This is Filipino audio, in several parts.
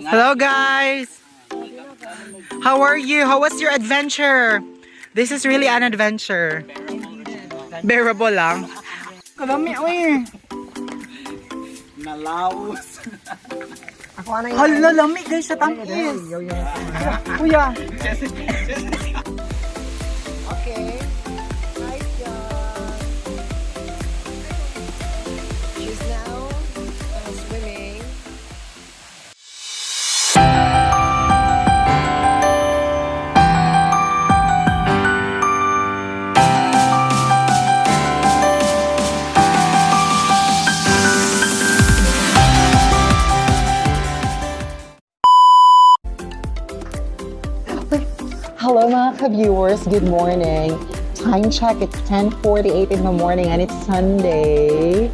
Hello guys! How are you? How was your adventure? This is really an adventure. Bearable lang. Kadami oy. Nalaos. Hala, lamig guys sa tamis. Kuya. Okay. Nice job. She's now swimming. Hello mga ka-viewers, good morning. Time check, it's 10:48 in the morning and it's Sunday.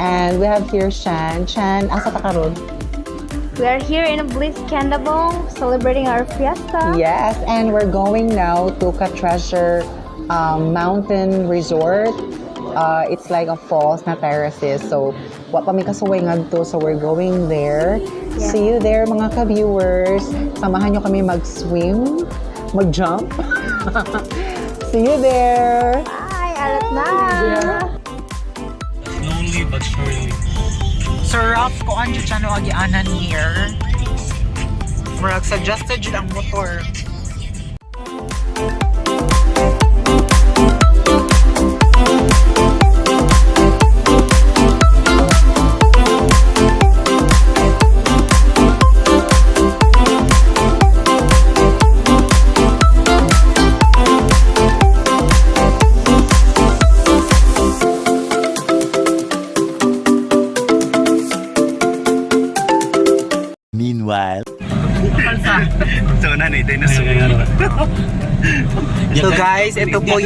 And we have here Shan. Shan, asa ta karon? We are here in a Bliss Candabong celebrating our fiesta. Yes, and we're going now to Treasure Mountain Resort. It's like a falls na terraces. So, wa pa mi kasuway ngadto, so we're going there. Yeah. See you there mga ka-viewers. Samahan nyo kami mag-swim, mag-jump. See you there. Bye, alat na. Slowly but surely. Sarap ko ang dyan o agianan here. Marag suggested dyan ang motor. Meanwhile. So na ni tayo na sumunod. So guys, ito po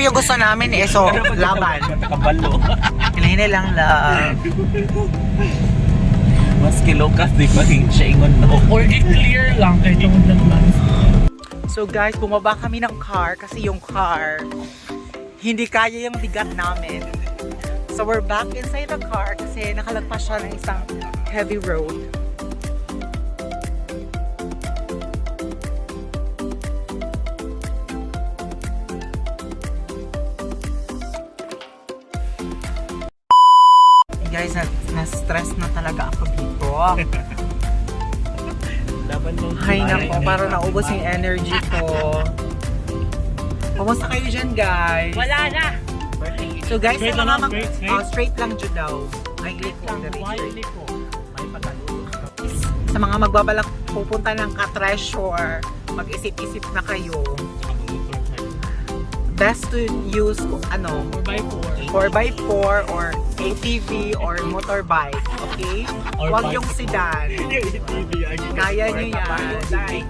yung gusto namin eh. So, laban. Kabalo. Hinahinay lang lang. Mas kilokas di pa siya ingon no. Or i-clear lang kahit tungod lang lang. So guys, bumaba kami ng car kasi yung car hindi kaya yung bigat namin. So we're back inside the car kasi nakalagpas siya ng isang heavy road. Guys, na-stress na talaga ako dito. Laban mo. Hay nako, para naubos yung energy ko. Kumusta kayo dyan, guys? Wala na! So guys, Straight sa mga lang, straight. straight lang dyan daw. Ay, liko. Why ko? May patalulo. Sa mga magbabalak pupunta ng ka-treasure, mag-isip-isip na kayo. Best to use 4x4 or ATV or motorbike, okay? Or Huwag bike. yung sedan. Kaya nyo yan.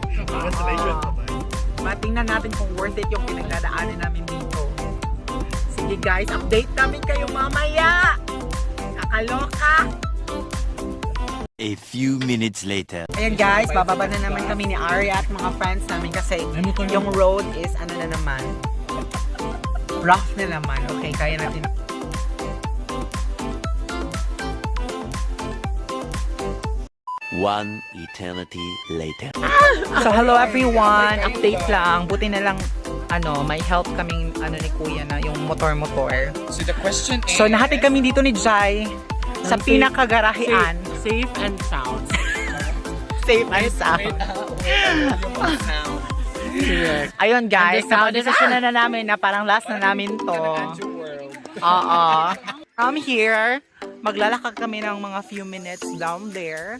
Matingnan natin kung worth it yung pinagdadaanan namin dito. Sige guys, update namin kayo mamaya! Nakaloka! A few minutes later. Ayan guys, bababa na naman kami ni Arya at mga friends namin kasi yung road is ano na naman, rough na naman. Okay, kaya natin. One eternity later. So hello everyone, update lang. Buti na lang may help kaming ni Kuya na yung motor-motor. So the question is, So nahatid kami dito ni Jai sa pinakagarahean. Safe and sound. Safe and sound. Ayun guys, na na namin na parang last na namin to. Oo. From here, maglalakad kami ng mga few minutes down there.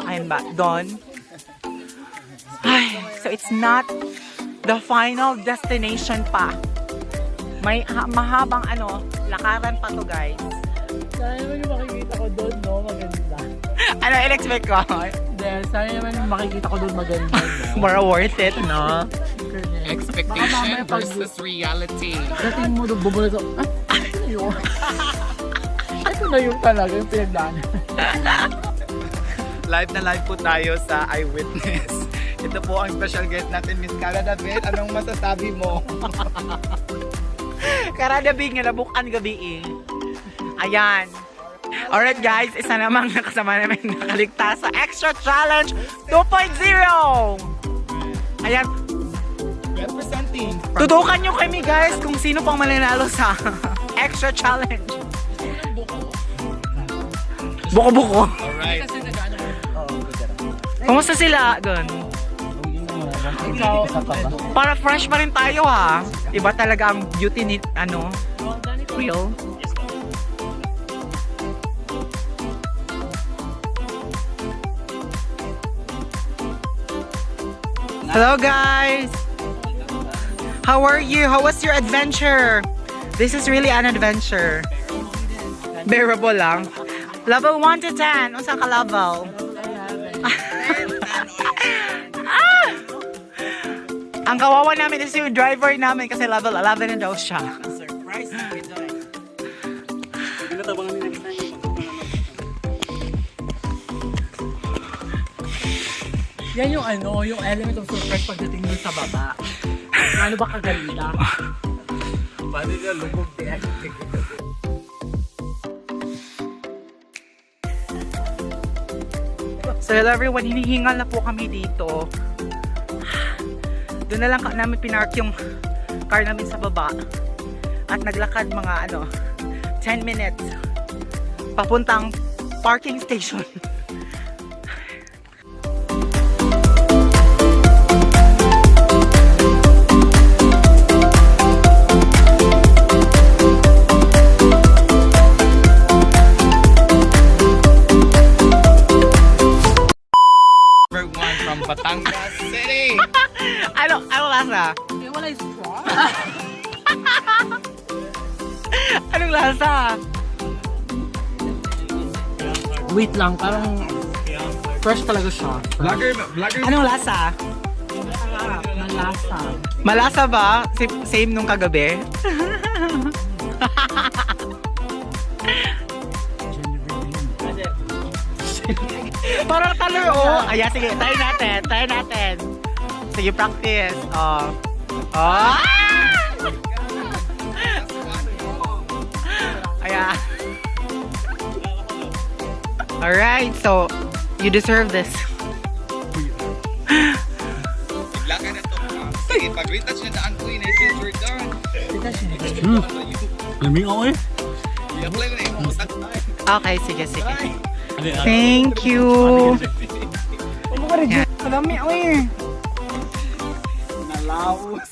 Ayun ba, doon. Ay, so it's not the final destination pa. May mahabang lakaran pa to guys. Sana naman yung makikita ko doon, no? Maganda. Ano in-expect ko? Then, sana naman yung makikita ko doon maganda, no? More worth it, no? Expectation versus reality. Dating mo doon, bubula to. Ah, ito na yun. Ito na yun talaga yung pinagdaanan. live na live po tayo sa Eyewitness. Ito po ang special guest natin, Miss Cara David. Anong masasabi mo? Karadabi nga nabukan gabi eh. Ayan. Alright guys, isa namang nakasama namin nakaligtas sa Extra Challenge 2.0! Ayan, Representing. tutukan nyo kami guys kung sino pang mananalo sa Extra Challenge. Buko-buko. Alright. Kumusta sila doon? Para fresh pa rin tayo ha. Iba talaga ang beauty ni, real. Hello guys! How are you? How was your adventure? This is really an adventure. Bearable lang. Level 1 to 10. Unsa ka level? Ah! Ang kawawa namin is yung driver namin kasi level 11 na daw siya. Yan yung yung element of surprise pagdating dun sa baba. Ano ba kaganda? Paano nila lubog din? So hello everyone, hinihingal na po kami dito. Doon na lang namin pinark yung car namin sa baba. At naglakad mga 10 minutes papuntang parking station. From Batangas City. Ano lasa? Wala yung straw. Anong lasa? Wait lang, parang fresh talaga siya. Vlogger. Anong lasa? Malasa. Malasa ba? Same nung kagabi? Parang color, oh. Ayan, sige. Try natin. Sige, practice. Oh. Ayan. Alright, so, you deserve this. Laka na to. Sige, pag-retouch na daan ko yun. You're done. Lamig ako eh. I-apply mo na yung mga Okay, sige. Thank you. Ayan. Malami ako eh. Nalaos.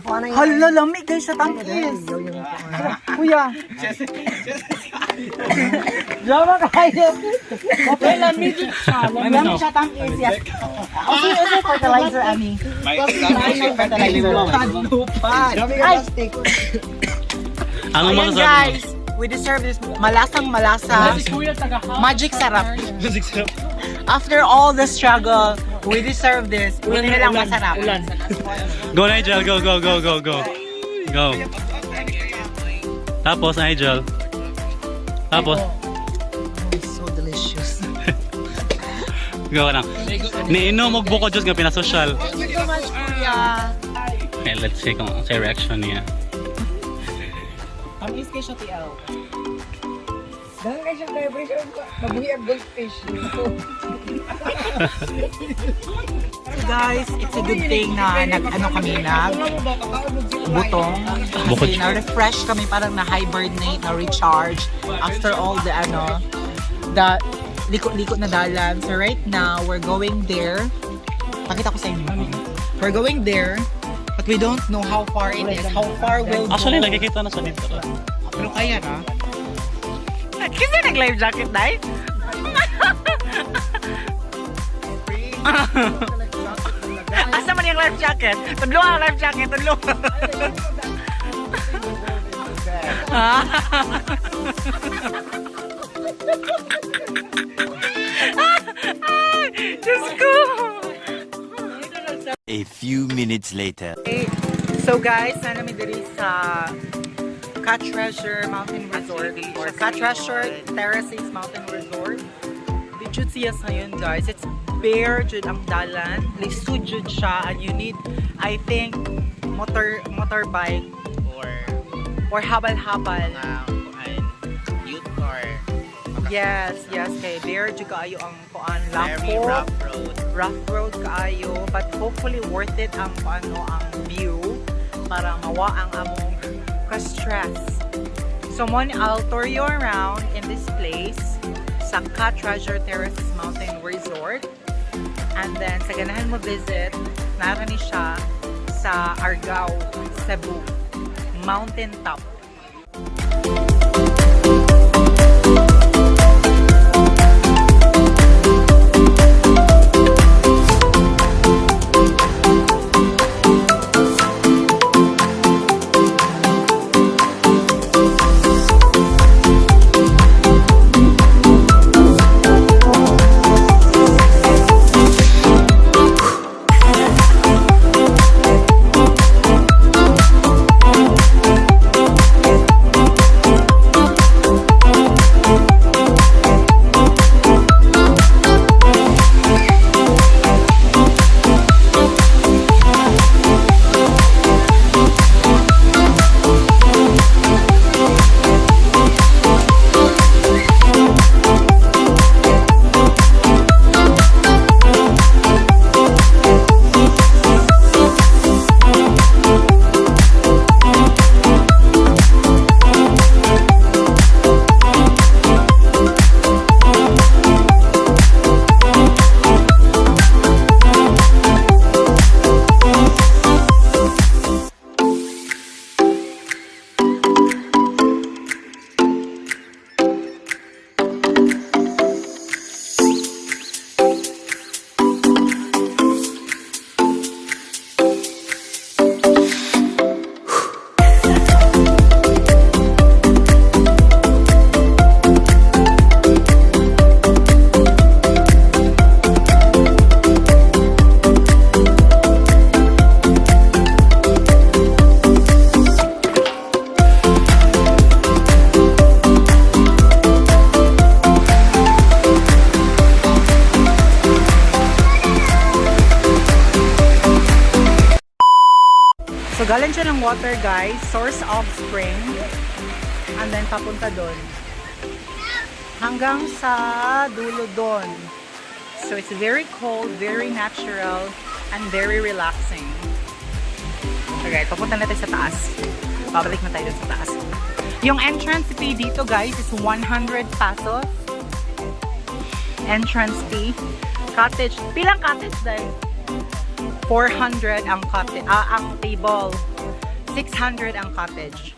Hala, lamig guys sa tangkis. Kuya. Lama kayo. Okay, lamig siya. Lamig siya tangkis. Yes. Okay, fertilizer, Ami. May fertilizer. Ay, ayan guys. We deserve this malasang malasa. Magic sarap. After all the struggle, we deserve this. Buti na lang masarap. Go Nigel, go. Go. Tapos Nigel. Tapos. So delicious. Go ka na. Niinom og buko Diyos nga pinasosyal. Thank you so much, Kuya. Okay, let's see kung sa reaction niya. Tamis kay siya, TL. Dahil kayo siya vibration ko. Mabuhi ang goldfish. Guys, it's a good thing na kami butong. Bukod. Kasi na-refresh kami, parang na-hibernate, na-recharge after all the likot-likot na dalan. So right now, we're going there. Pakita ko sa inyo. We're going there, but we don't know how far it is. How far will Actually, go. nakikita na sa dito. Pero kaya na. Kasi nag-life jacket, Day? Asa man yung life jacket? Tudlo ang life jacket, tudlo. Ay, Diyos ko. A few minutes later. So guys, sana may diri sa Treasure Mountain Resort or Treasure Terraces Mountain Resort. Jud siya sa yun guys. It's bare jud ang dalan. Lisod jud siya and you need, I think, motorbike or habal-habal. Youth car. Yes, yes. Kay there juga ayo ang kuan Very lampo. rough road. Rough road kaayo, but hopefully worth it ang ano ang view para mawa ang among ka-stress. So I'll tour you around in this place sa Treasure Terraces Mountain Resort. And then sa ganahan mo visit, narani siya sa ARGAO CEBU Mountain Top. So galing siya ng water guys, source of spring. And then papunta doon. Hanggang sa dulo doon. So it's very cold, very natural, and very relaxing. Okay, papunta natin sa taas. Babalik na tayo dun sa taas. Yung entrance fee dito guys is 100 pesos. Entrance fee. Cottage. Pilang cottage dahil? 400 ang cottage, ang table. 600 ang cottage.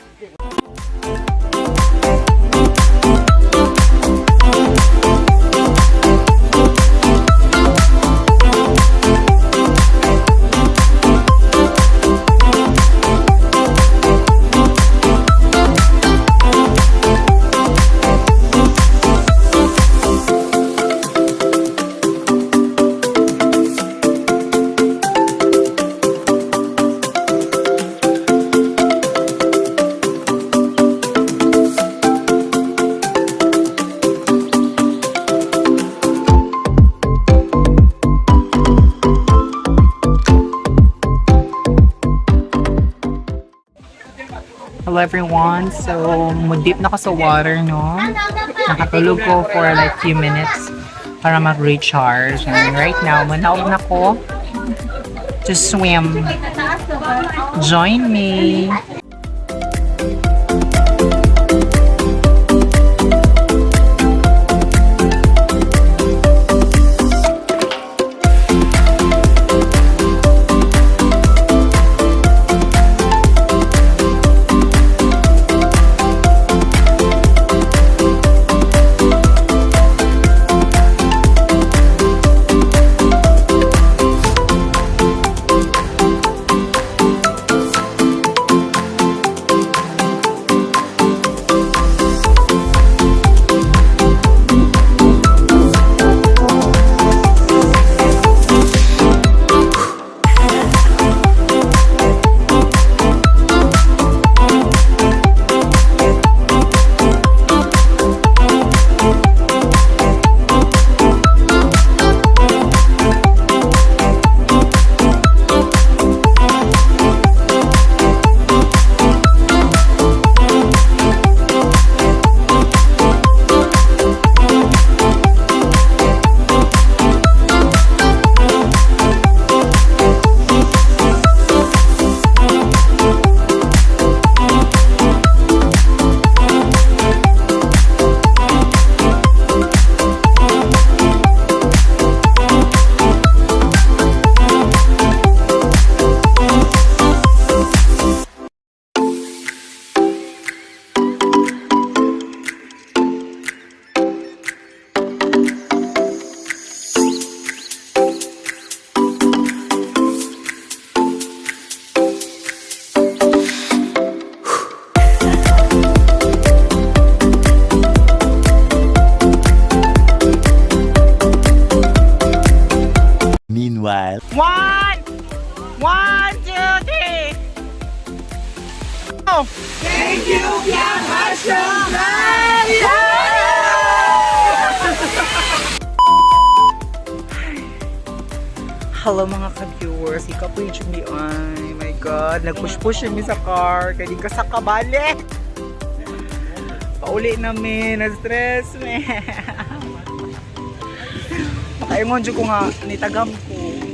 Hello everyone, so mudip na ko sa water, no? Nakatulog ko for like few minutes para mag-recharge. And right now, manaog na ko to swim. Join me! Thank you, Piang Mushroom! Hello mga ka-viewers, ikaw po yung Jumian. My God, nag-push-push kami sa car. Kaya di ka sa kabali. Pauli namin, na-stress me. Makaingon dyan ko nga, nitagam ko.